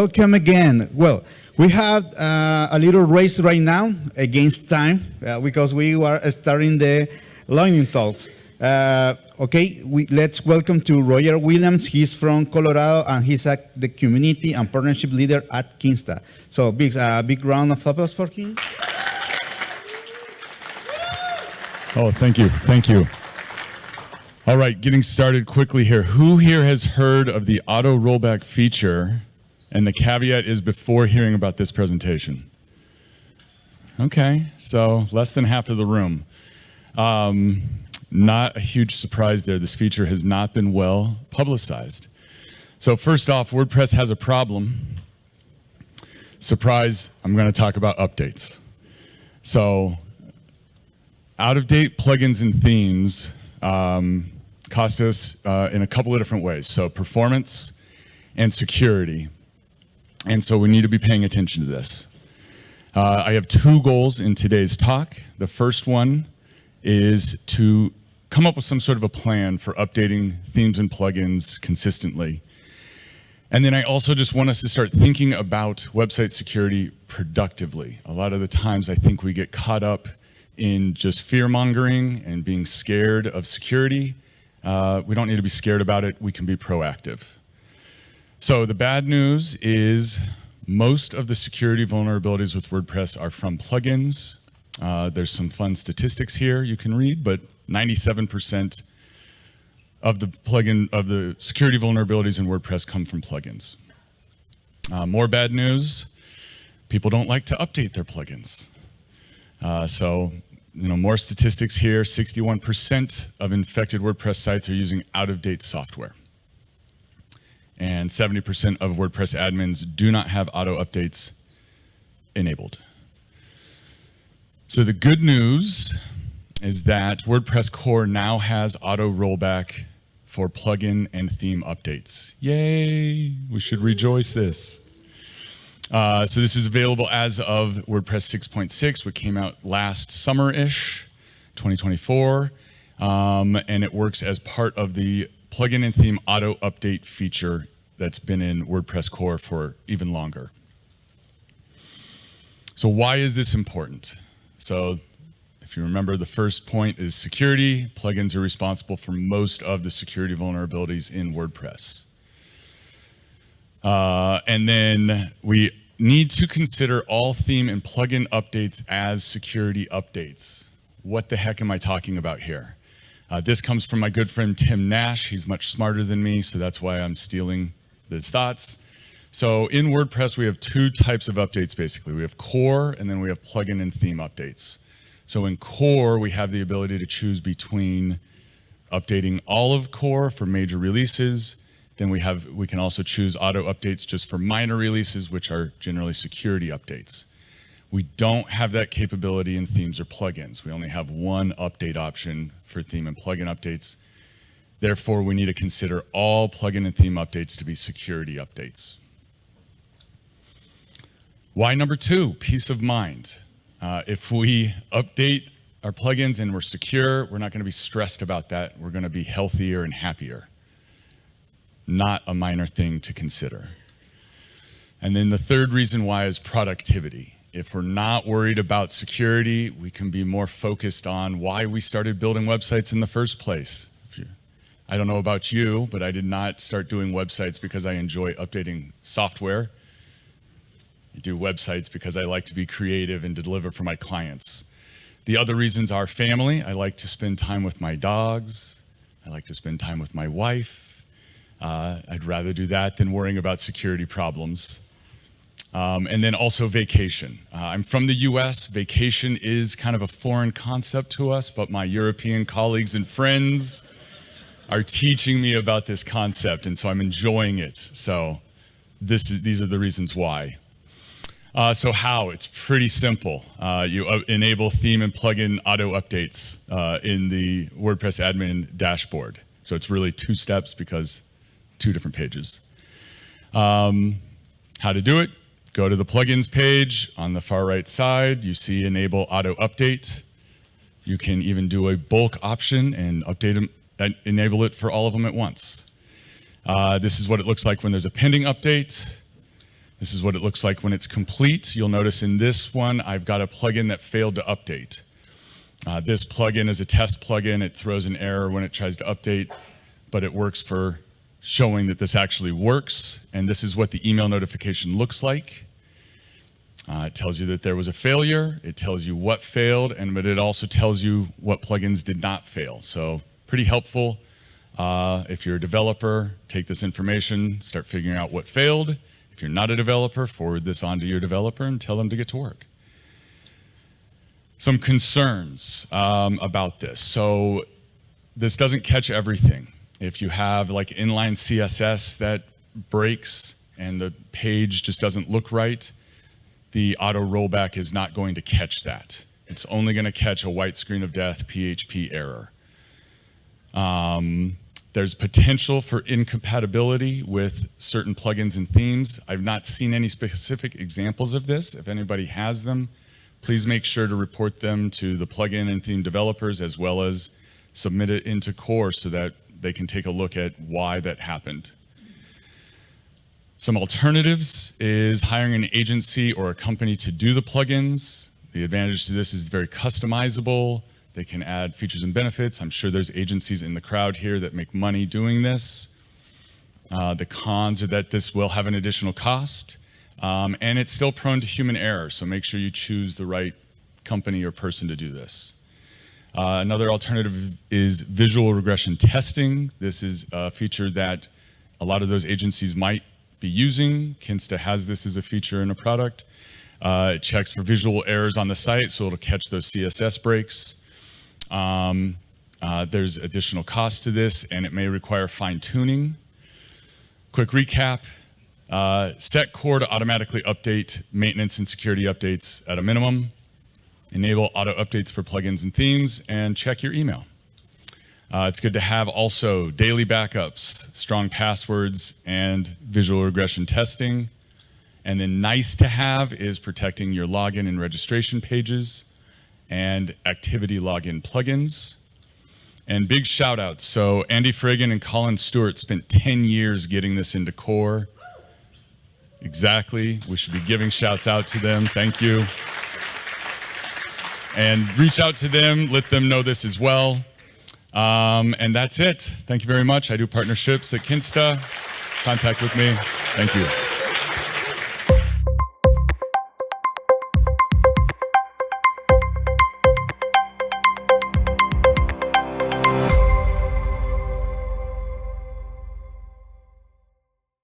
welcome again. Well, we have a little race right now against time because we are starting the learning talks. Okay, let's welcome to Roger Williams. He's from Colorado and he's the community and partnership leader at Kinsta. So big round of applause for him. Oh, thank you. Thank you. All right, getting started quickly here. Who here has heard of the auto rollback feature? And the caveat is before hearing about this presentation. Okay, so less than half of the room. Not a huge surprise there. This feature has not been well publicized. So first off, WordPress has a problem. Surprise, I'm going to talk about updates. So out-of-date plugins and themes cost us in a couple of different ways. So performance and security. And so we need to be paying attention to this. I have two goals in today's talk. The first one is to come up with some sort of a plan for updating themes and plugins consistently. And then I also just want us to start thinking about website security productively. A lot of the times I think we get caught up in just fear-mongering and being scared of security. We don't need to be scared about it. We can be proactive. So the bad news is most of the security vulnerabilities with WordPress are from plugins. There's some fun statistics here you can read, but 97% of the security vulnerabilities in WordPress come from plugins. More bad news, people don't like to update their plugins. So, more statistics here. 61% of infected WordPress sites are using out-of-date software. And 70% of WordPress admins do not have auto updates enabled. So the good news is that WordPress core now has auto rollback for plugin and theme updates. Yay, we should rejoice this. So this is available as of WordPress 6.6, which came out last summer-ish, 2024. And it works as part of the plugin and theme auto update feature that's been in WordPress core for even longer. So why is this important? So if you remember, the first point is security. Plugins are responsible for most of the security vulnerabilities in WordPress. And then we need to consider all theme and plugin updates as security updates. What the heck am I talking about here? This comes from my good friend Tim Nash. He's much smarter than me, so that's why I'm stealing his thoughts. So in WordPress, we have two types of updates, basically. We have core, and then we have plugin and theme updates. So in core, we have the ability to choose between updating all of core for major releases. Then we can also choose auto updates just for minor releases, which are generally security updates. We don't have that capability in themes or plugins. We only have one update option for theme and plugin updates. Therefore, we need to consider all plugin and theme updates to be security updates. Why number two? Peace of mind. If we update our plugins and we're secure, we're not going to be stressed about that. We're going to be healthier and happier. Not a minor thing to consider. And then the third reason why is productivity. If we're not worried about security, we can be more focused on why we started building websites in the first place. I don't know about you, but I did not start doing websites because I enjoy updating software. I do websites because I like to be creative and deliver for my clients. The other reasons are family. I like to spend time with my dogs. I like to spend time with my wife. I'd rather do that than worrying about security problems. And then also vacation. I'm from the US. Vacation is kind of a foreign concept to us, but my European colleagues and friends are teaching me about this concept, and so I'm enjoying it. So these are the reasons why. So how? It's pretty simple. You enable theme and plugin auto updates in the WordPress admin dashboard. So it's really two steps because two different pages. How to do it? Go to the plugins page. On the far right side, you see enable auto update. You can even do a bulk option and update them, enable it for all of them at once. This is what it looks like when there's a pending update. This is what it looks like when it's complete. You'll notice in this one, I've got a plugin that failed to update. This plugin is a test plugin. It throws an error when it tries to update, but it works for showing that this actually works. And this is what the email notification looks like. It tells you that there was a failure. It tells you what failed, but it also tells you what plugins did not fail. So pretty helpful. If you're a developer, take this information, start figuring out what failed. If you're not a developer, forward this on to your developer and tell them to get to work. Some concerns about this. So this doesn't catch everything. If you have like inline CSS that breaks and the page just doesn't look right, the auto rollback is not going to catch that. It's only going to catch a white screen of death PHP error. There's potential for incompatibility with certain plugins and themes. I've not seen any specific examples of this. If anybody has them, please make sure to report them to the plugin and theme developers, as well as submit it into core so that they can take a look at why that happened. Some alternatives is hiring an agency or a company to do the plugins. The advantage to this is very customizable. They can add features and benefits. I'm sure there's agencies in the crowd here that make money doing this. The cons are that this will have an additional cost, and it's still prone to human error, so make sure you choose the right company or person to do this. Another alternative is visual regression testing. This is a feature that a lot of those agencies might be using. Kinsta has this as a feature in a product. It checks for visual errors on the site, so it'll catch those CSS breaks. There's additional cost to this, and it may require fine-tuning. Quick recap, set core to automatically update maintenance and security updates at a minimum. Enable auto updates for plugins and themes, and check your email. It's good to have also daily backups, strong passwords, and visual regression testing. And then nice to have is protecting your login and registration pages and activity login plugins. And big shout outs. So Andy Friggin and Colin Stewart spent 10 years getting this into core. Exactly. We should be giving shouts out to them. Thank you. And reach out to them, let them know this as well. And that's it. Thank you very much. I do partnerships at Kinsta. Contact with me. Thank you.